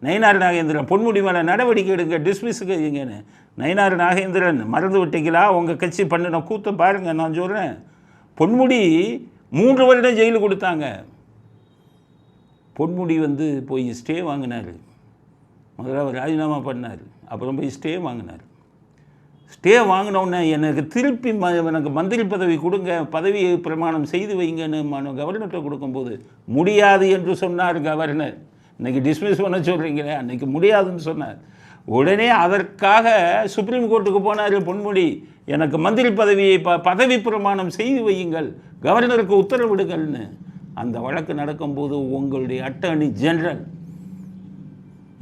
நயினார் நாகேந்திரன் பொன்முடி மேலே நடவடிக்கை எடுங்க, டிஸ்மிஸுக்கு வைங்கன்னு. நயினார் நாகேந்திரன் மறந்து விட்டீங்களா? உங்கள் கட்சி பண்ணின கூத்த பாருங்கள். நான் சொல்கிறேன், பொன்முடி 3 வருடம் ஜெயிலு கொடுத்தாங்க. பொன்முடி போய் ஸ்டே வாங்கினார். முதல்ல அவர் ராஜினாமா பண்ணார், அப்புறம் போய் ஸ்டே வாங்கினார். ஸ்டே வாங்கினோடனே எனக்கு திருப்பி எனக்கு மந்திரி பதவி கொடுங்க, பதவி பிரமாணம் செய்து வைங்கன்னு கவர்னர்கிட்ட கொடுக்கும்போது முடியாது என்று சொன்னார் கவர்னர். இன்றைக்கி டிஸ்மிஸ் பண்ண சொல்கிறீங்களே, அன்றைக்கி முடியாதுன்னு சொன்னார். உடனே அதற்காக சுப்ரீம் கோர்ட்டுக்கு போனார் பொன்முடி. எனக்கு மந்திரி பதவியை பதவி பிரமாணம் செய்து வையுங்கள், கவர்னருக்கு உத்தரவிடுங்கள்னு. அந்த வழக்கு நடக்கும்போது உங்களுடைய அட்டர்னி ஜெனரல்,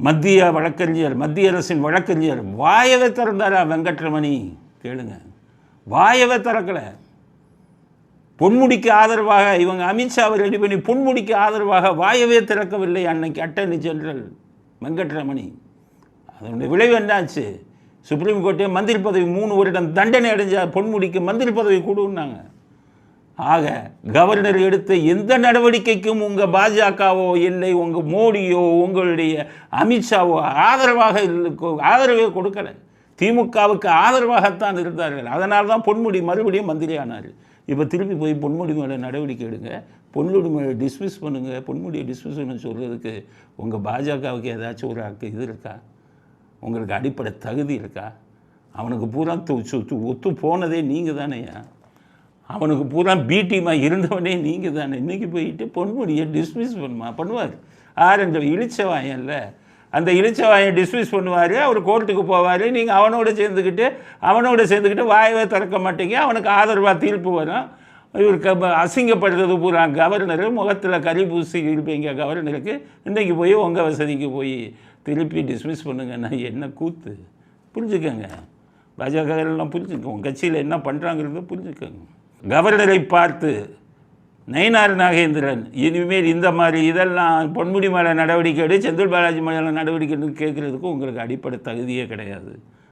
மத்திய வழக்கறிஞர், மத்திய அரசின் வழக்கறிஞர் வாயவே திறந்தாரா? வெங்கட்ரமணி கேளுங்க, வாயவே திறக்கலை. பொன்முடிக்கு ஆதரவாக இவங்க அமித்ஷாவை ரெடி பண்ணி பொன்முடிக்கு ஆதரவாக வாயவே திறக்கவில்லை அன்னைக்கு அட்டர்னி ஜெனரல் வெங்கட்ரமணி. அதனுடைய விளைவு என்னாச்சு? சுப்ரீம் கோர்ட்டே மந்திரி பதவி 3 வருடம் தண்டனை அடைஞ்ச பொன்முடிக்கு மந்திரி பதவி கொடுன்னாங்க. ஆக கவர்னர் எடுத்த எந்த நடவடிக்கைக்கும் உங்கள் பாஜகவோ இல்லை உங்கள் மோடியோ உங்களுடைய அமித்ஷாவோ ஆதரவே கொடுக்கலை. திமுகவுக்கு ஆதரவாகத்தான் இருந்தார்கள். அதனால தான் பொன்முடி மறுபடியும் மந்திரி ஆனார். இப்போ திருப்பி போய் பொன்முடி மேலே நடவடிக்கை எடுங்க, பொன்முடி மேலே டிஸ்மிஸ் பண்ணுங்கள். பொன்முடியை டிஸ்மிஸ் பண்ண சொல்கிறதுக்கு உங்கள் பாஜகவுக்கு ஏதாச்சும் ஒரு இது இருக்கா? உங்களுக்கு அடிப்படை தகுதி இருக்கா? அவனுக்கு பூரா ஒத்து போனதே நீங்கள் தானேயா? அவனுக்கு பூரா பீட்டியமாக இருந்தவனே நீங்கள் தானே. இன்றைக்கி போயிட்டு பொன்முடியை டிஸ்மிஸ் பண்ணுவார். அந்த இளிச்சவாயன்ல அந்த இளிச்சவாயை டிஸ்மிஸ் பண்ணுவார். அவர் கோர்ட்டுக்கு போவார். நீங்கள் அவனோட சேர்ந்துக்கிட்டு வாயவே திறக்க மாட்டீங்க. அவனுக்கு ஆதரவாக தீர்ப்பு வரும். இவருக்கு அசிங்கப்படுறது பூரா கவர்னர், முகத்தில் கறி பூசி இருப்பீங்க கவர்னருக்கு. இன்றைக்கி போய் உங்கள் வசதிக்கு போய் திருப்பி டிஸ்மிஸ் பண்ணுங்கன்னா என்ன கூத்து? புரிஞ்சுக்கோங்க, பாஜகலாம் புரிஞ்சுக்கோங்க, உங்கள் கட்சியில் என்ன பண்ணுறாங்கிறத புரிஞ்சுக்கோங்க. கவர்னரை பார்த்து நயினார் நாகேந்திரன் இனிமேல் இந்த மாதிரி இதெல்லாம் பொன்முடி மேலே நடவடிக்கை எடு, செந்தில் பாலாஜி மேலே நடவடிக்கை கேட்குறதுக்கு உங்களுக்கு அடிப்படை தகுதியே கிடையாது.